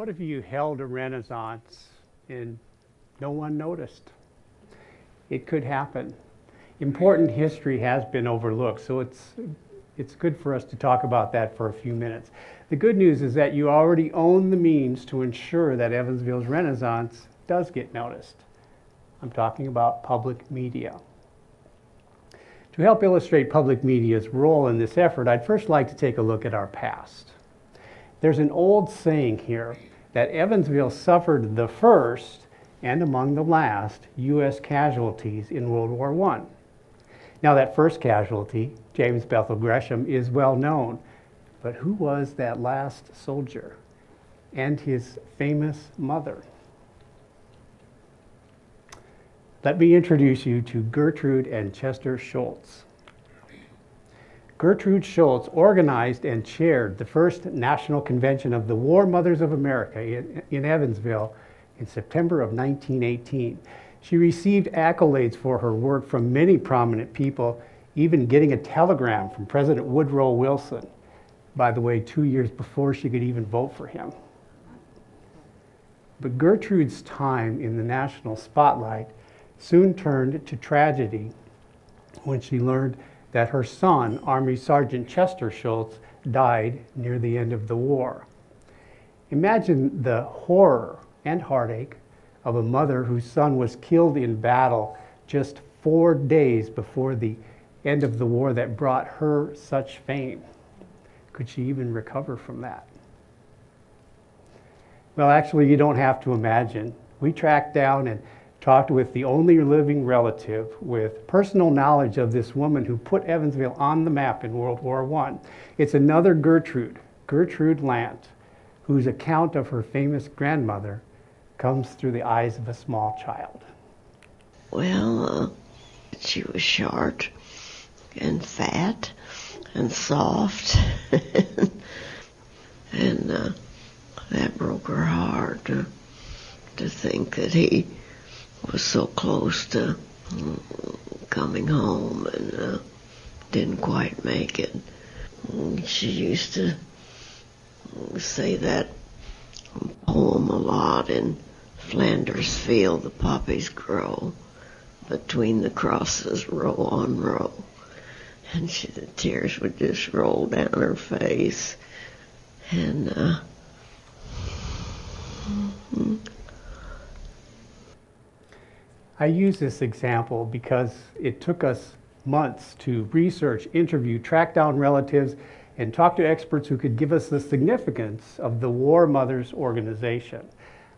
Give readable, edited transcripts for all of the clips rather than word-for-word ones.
What if you held a Renaissance and no one noticed? It could happen. Important history has been overlooked, so it's good for us to talk about that for a few minutes. The good news is that you already own the means to ensure that Evansville's Renaissance does get noticed. I'm talking about public media. To help illustrate public media's role in this effort, I'd first like to take a look at our past. There's an old saying here that Evansville suffered the first and among the last U.S. casualties in World War I. Now that first casualty, James Bethel Gresham, is well known, but who was that last soldier and his famous mother? Let me introduce you to Gertrude and Chester Schultz. Gertrude Schultz organized and chaired the first National Convention of the War Mothers of America in Evansville in September of 1918. She received accolades for her work from many prominent people, even getting a telegram from President Woodrow Wilson, by the way, 2 years before she could even vote for him. But Gertrude's time in the national spotlight soon turned to tragedy when she learned that her son, Army Sergeant Chester Schultz, died near the end of the war. Imagine the horror and heartache of a mother whose son was killed in battle just 4 days before the end of the war that brought her such fame. Could she even recover from that? Well, actually, you don't have to imagine. We tracked down and talked with the only living relative with personal knowledge of this woman who put Evansville on the map in World War I. It's another Gertrude, Gertrude Lant, whose account of her famous grandmother comes through the eyes of a small child. Well, she was short and fat and soft, and that broke her heart to think that he was so close to coming home and didn't quite make it. She used to say that poem a lot in Flanders Field, the poppies grow between the crosses, row on row. And the tears would just roll down her face. And I use this example because it took us months to research, interview, track down relatives, and talk to experts who could give us the significance of the War Mothers organization.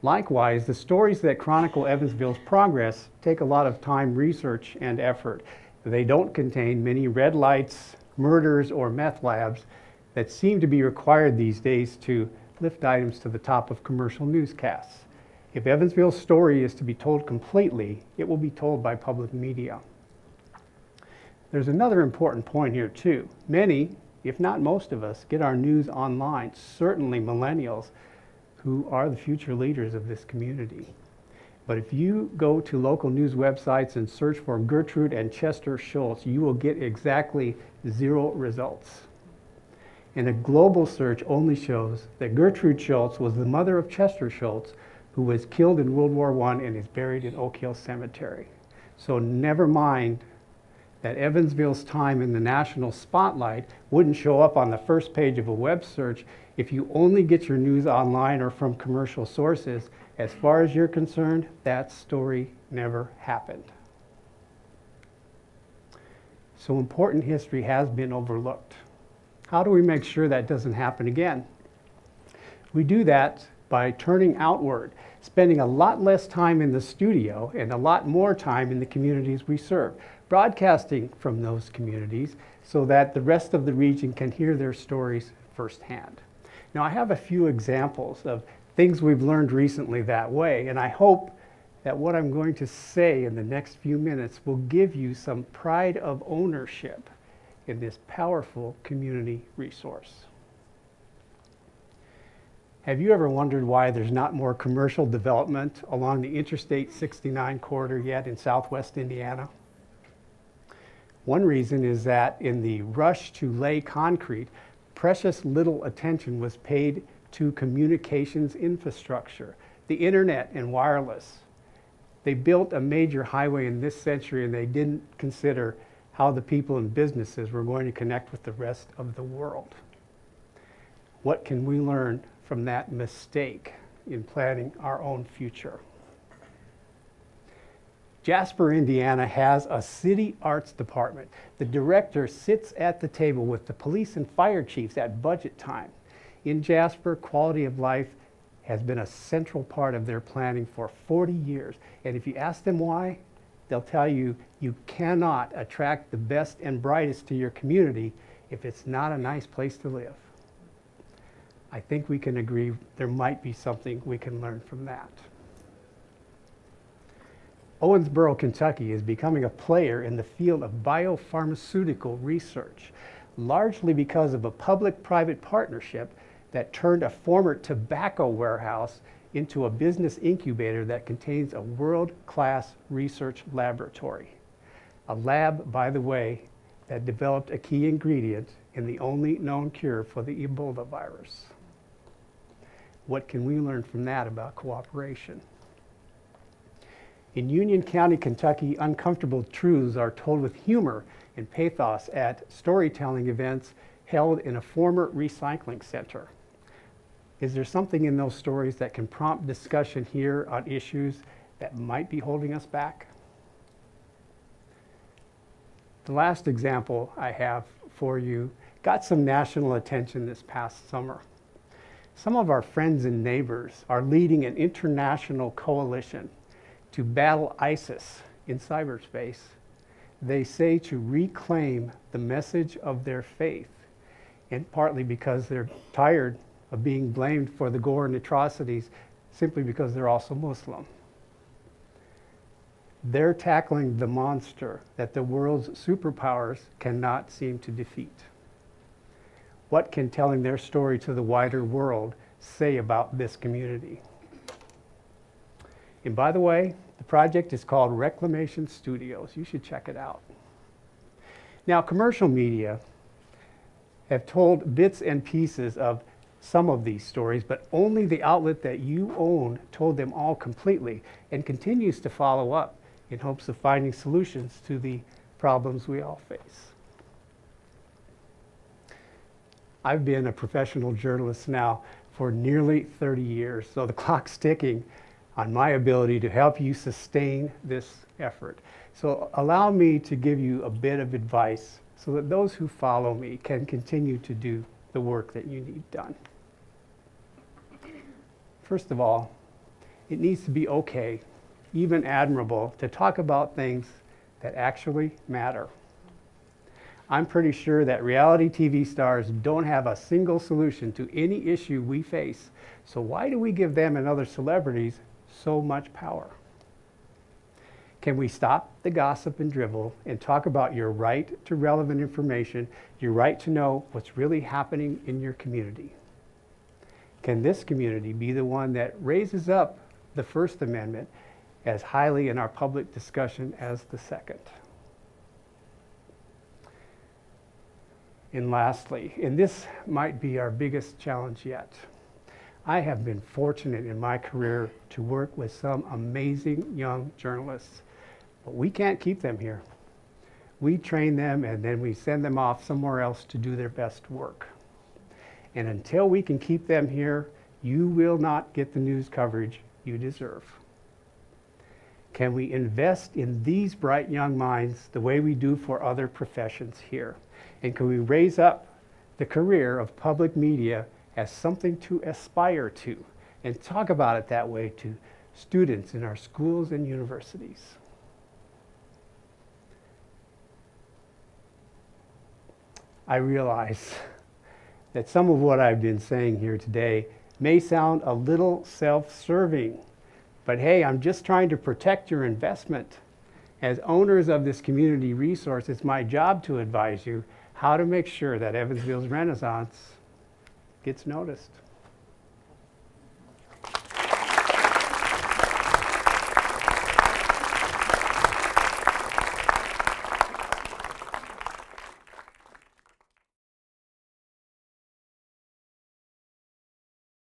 Likewise, the stories that chronicle Evansville's progress take a lot of time, research, and effort. They don't contain many red lights, murders, or meth labs that seem to be required these days to lift items to the top of commercial newscasts. If Evansville's story is to be told completely, it will be told by public media. There's another important point here too. Many, if not most of us, get our news online, certainly millennials, who are the future leaders of this community. But if you go to local news websites and search for Gertrude and Chester Schultz, you will get exactly 0 results. And a global search only shows that Gertrude Schultz was the mother of Chester Schultz, who was killed in World War I and is buried in Oak Hill Cemetery. So never mind that Evansville's time in the national spotlight wouldn't show up on the first page of a web search if you only get your news online or from commercial sources. As far as you're concerned, that story never happened. So important history has been overlooked. How do we make sure that doesn't happen again? We do that by turning outward, spending a lot less time in the studio and a lot more time in the communities we serve, broadcasting from those communities so that the rest of the region can hear their stories firsthand. Now, I have a few examples of things we've learned recently that way, and I hope that what I'm going to say in the next few minutes will give you some pride of ownership in this powerful community resource. Have you ever wondered why there's not more commercial development along the Interstate 69 corridor yet in southwest Indiana? One reason is that in the rush to lay concrete, precious little attention was paid to communications infrastructure, the internet and wireless. They built a major highway in this century and they didn't consider how the people and businesses were going to connect with the rest of the world. What can we learn from that mistake in planning our own future? Jasper, Indiana has a city arts department. The director sits at the table with the police and fire chiefs at budget time. In Jasper, quality of life has been a central part of their planning for 40 years. And if you ask them why, they'll tell you you cannot attract the best and brightest to your community if it's not a nice place to live. I think we can agree there might be something we can learn from that. Owensboro, Kentucky is becoming a player in the field of biopharmaceutical research, largely because of a public-private partnership that turned a former tobacco warehouse into a business incubator that contains a world-class research laboratory. A lab, by the way, that developed a key ingredient in the only known cure for the Ebola virus. What can we learn from that about cooperation? In Union County, Kentucky, uncomfortable truths are told with humor and pathos at storytelling events held in a former recycling center. Is there something in those stories that can prompt discussion here on issues that might be holding us back? The last example I have for you got some national attention this past summer. Some of our friends and neighbors are leading an international coalition to battle ISIS in cyberspace. They say to reclaim the message of their faith, and partly because they're tired of being blamed for the gore and atrocities simply because they're also Muslim. They're tackling the monster that the world's superpowers cannot seem to defeat. What can telling their story to the wider world say about this community? And by the way, the project is called Reclamation Studios. You should check it out. Now, commercial media have told bits and pieces of some of these stories, but only the outlet that you own told them all completely and continues to follow up in hopes of finding solutions to the problems we all face. I've been a professional journalist now for nearly 30 years, so the clock's ticking on my ability to help you sustain this effort. So allow me to give you a bit of advice so that those who follow me can continue to do the work that you need done. First of all, it needs to be okay, even admirable, to talk about things that actually matter. I'm pretty sure that reality TV stars don't have a single solution to any issue we face, so why do we give them and other celebrities so much power? Can we stop the gossip and drivel and talk about your right to relevant information, your right to know what's really happening in your community? Can this community be the one that raises up the First Amendment as highly in our public discussion as the Second? And lastly, and this might be our biggest challenge yet, I have been fortunate in my career to work with some amazing young journalists, but we can't keep them here. We train them and then we send them off somewhere else to do their best work. And until we can keep them here, you will not get the news coverage you deserve. Can we invest in these bright young minds the way we do for other professions here? And can we raise up the career of public media as something to aspire to and talk about it that way to students in our schools and universities? I realize that some of what I've been saying here today may sound a little self-serving, but hey, I'm just trying to protect your investment. As owners of this community resource, it's my job to advise you how to make sure that Evansville's Renaissance gets noticed.